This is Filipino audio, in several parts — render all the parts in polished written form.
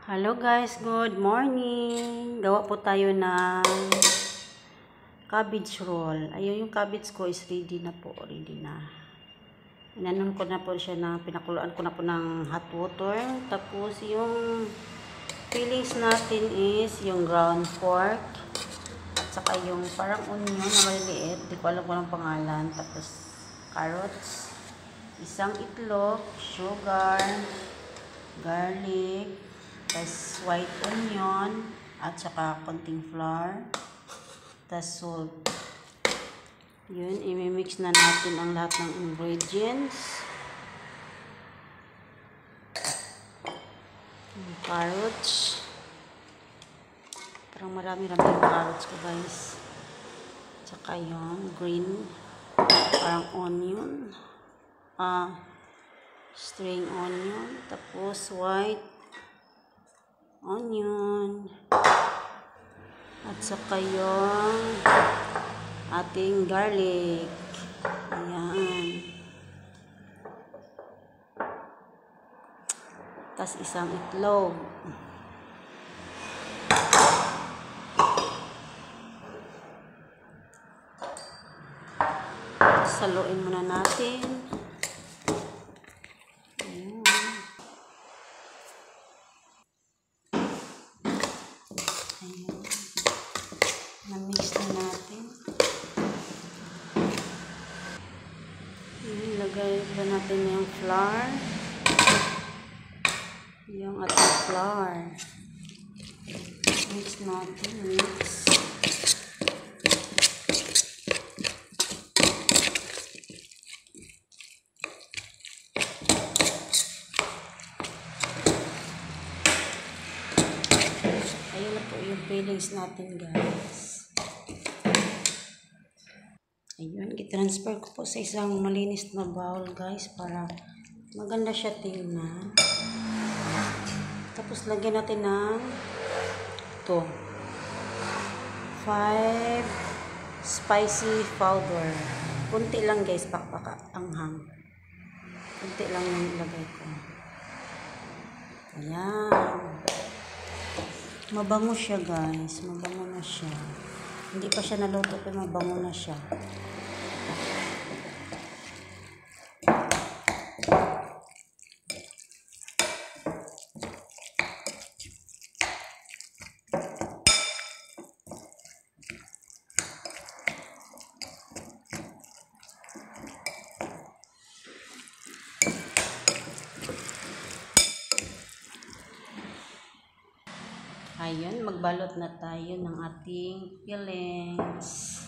Hello guys, good morning. Gawa po tayo ng cabbage roll. Ayun, yung cabbage ko is ready na po, ready na. Inanon ko na po siya pinakuluan ko na po ng hot water. Tapos yung fillings natin is yung ground pork. At saka yung parang onion na maliliit. Di ko alam kung anong pangalan. Tapos carrots, isang itlog, sugar, garlic, tas white onion, at saka konting flour, tas salt. Yun, imimix na natin ang lahat ng ingredients. Yung carrots. Parang marami-rami yung carrots ko guys. Tsaka yung green, parang onion. String onion. Tapos white onion, at saka yung ating garlic. Ayan. Tas isang itlog. Saluin muna natin. Ayan. Na-mix na natin. Ilagay na natin yung flour. Yung ating flour. Mix natin. Mix. Ayun na po yung fillings natin guys. Ayun, i-transfer ko po sa isang malinis na bowl guys para maganda siya tingnan. Tapos lagyan natin ng ito, 5 spicy powder. Kunti lang guys, anghang. Kunti lang yung ilagay ko. Ayan. Mabango siya guys, mabango na siya. Hindi pa siya naluto pero mabango na siya. Ayun, magbalot na tayo ng ating fillings.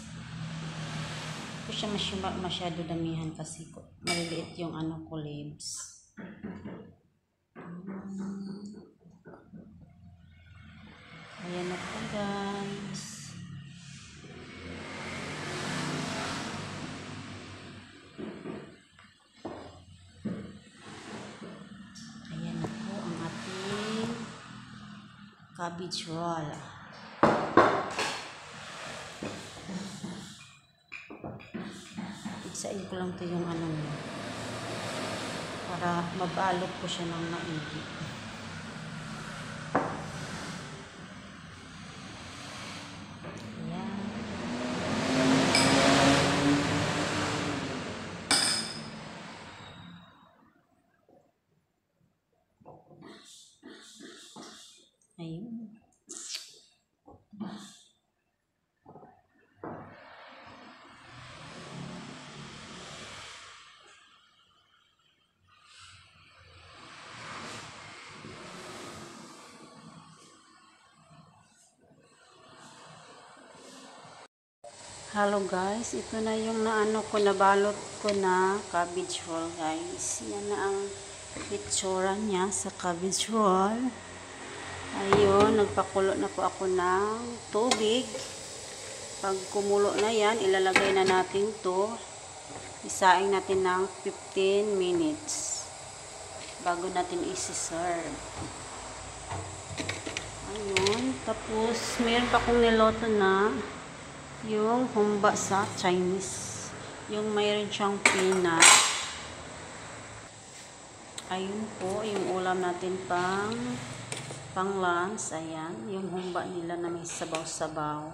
Hindi siya masyado damihan kasi maliliit yung leaves. Ayan na po guys. Ayan na po ang ating cabbage roll. Igsain ko lang ito yung para mabalot ko siya ng maigi. Ayan. Ayun. Hello guys, ito na yung nabalot ko na cabbage roll guys. Yan na ang itsura niya sa cabbage roll. Ayun, nagpakulo na po ako ng tubig. Pag kumulo na yan, ilalagay na natin to. Isaing natin ng 15 minutes bago natin isi-serve. Ayun, tapos meron pa akong niloto na yung humba sa Chinese. Yung mayroon siyang peanut. Ayun po, yung ulam natin pang pang lunch, ayan, yung humba nila na may sabaw-sabaw.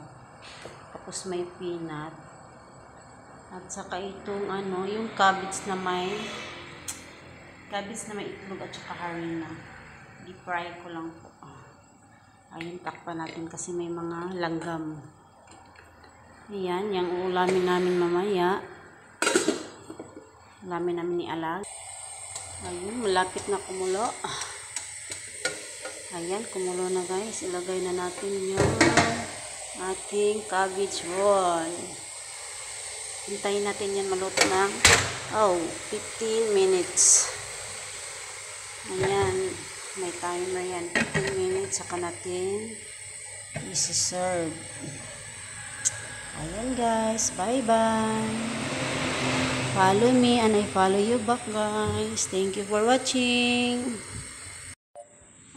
Tapos may peanut. At saka itong ano, yung cabbage na may itlog at saka harina. Di-fry ko lang po. Ayun, takpan natin kasi may mga langgam. Ayan, yung ulamin namin mamaya. Ulamin namin ni Alag. Ayun, malapit na kumulo. Ayan, kumulo na guys. Ilagay na natin yung ating cabbage roll. Hintayin natin yan maluto ng 15 minutes. Ayan, may timer yan. 15 minutes, saka natin isi-serve. Ayan guys, bye-bye. Follow me and I follow you back guys. Thank you for watching.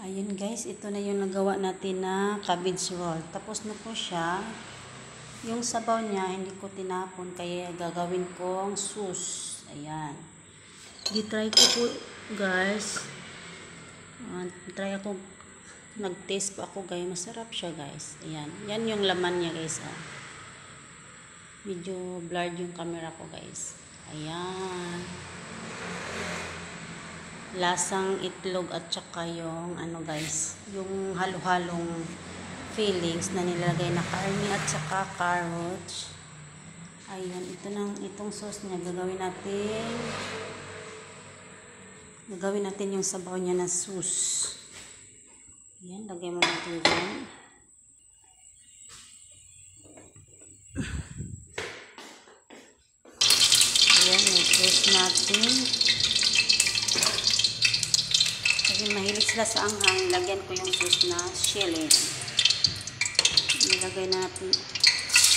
Ayun guys, ito na yung nagawa natin na cabbage roll. Tapos na po siya. Yung sabaw niya, hindi ko tinapon, kaya gagawin kong sauce. Ayan. Di-try ko po guys. Try ako, nag-taste pa ako guys, masarap siya guys. Ayan, yan yung laman niya guys. Medyo blurred yung camera ko guys. Ayan, lasang itlog at saka yung ano guys, yung halo-halong fillings na nilalagay na karne at saka carrots. Ayan, itong sauce niya gagawin natin yung sabaw niya na sauce. Ayan, lagay mo natin dyan. Ayan, yung sauce natin. Kasi mahilig sila sa anghang, lagyan ko yung sauce na chili. Nilagay natin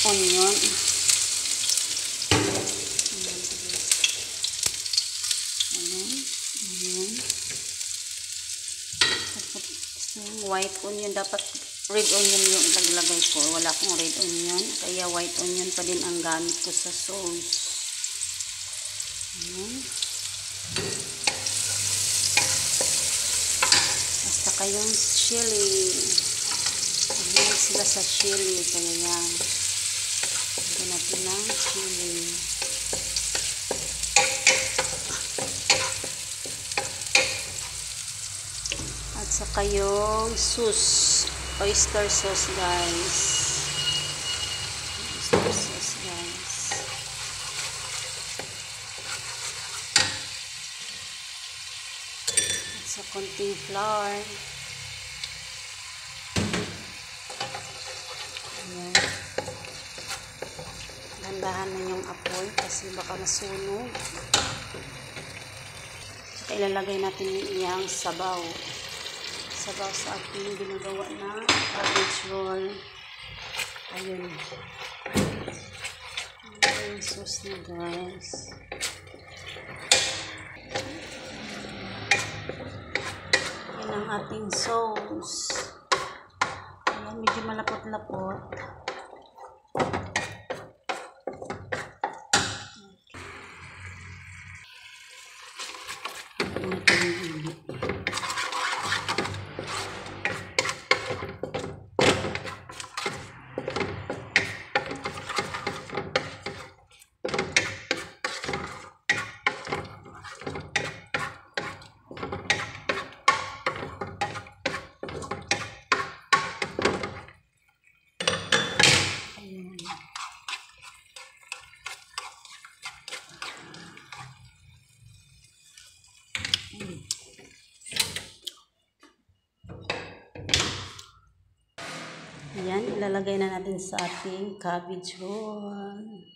onion. White onion, dapat red onion yung ilaglagay ko. Wala akong red onion, kaya white onion pa din ang gamit ko sa sauce. Ayan. Basta kayong chili. Mahilig sila sa chili, kaya yan. Lagyan natin ng chili. Saka yung sauce, oyster sauce guys. Oyster sauce guys. At sa konting flour. Ayan. Dandahan na yung apoy kasi baka masunog. Saka ilalagay natin yung iyang sabaw. Sabaw sa ating ginagawa na cabbage roll. Ayun. Ayun yung sauce na guys. Yan ang ating sauce. Ayan, medyo malapot-lapot. Ayan, ilalagay na natin sa ating cabbage roll.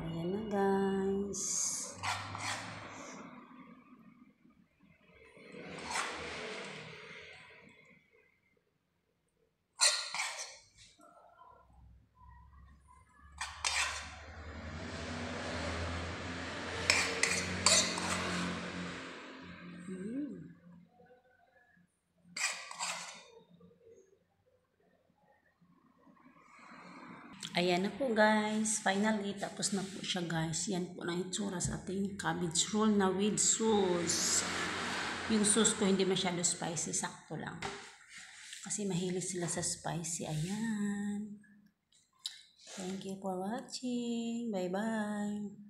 Ayan na guys. Ayan na po guys. Finally, tapos na po siya guys. Yan po na itsura sa ating cabbage roll na with sauce. Yung sauce ko hindi masyado spicy, sakto lang. Kasi mahilig sila sa spicy. Ayan. Thank you for watching. Bye-bye.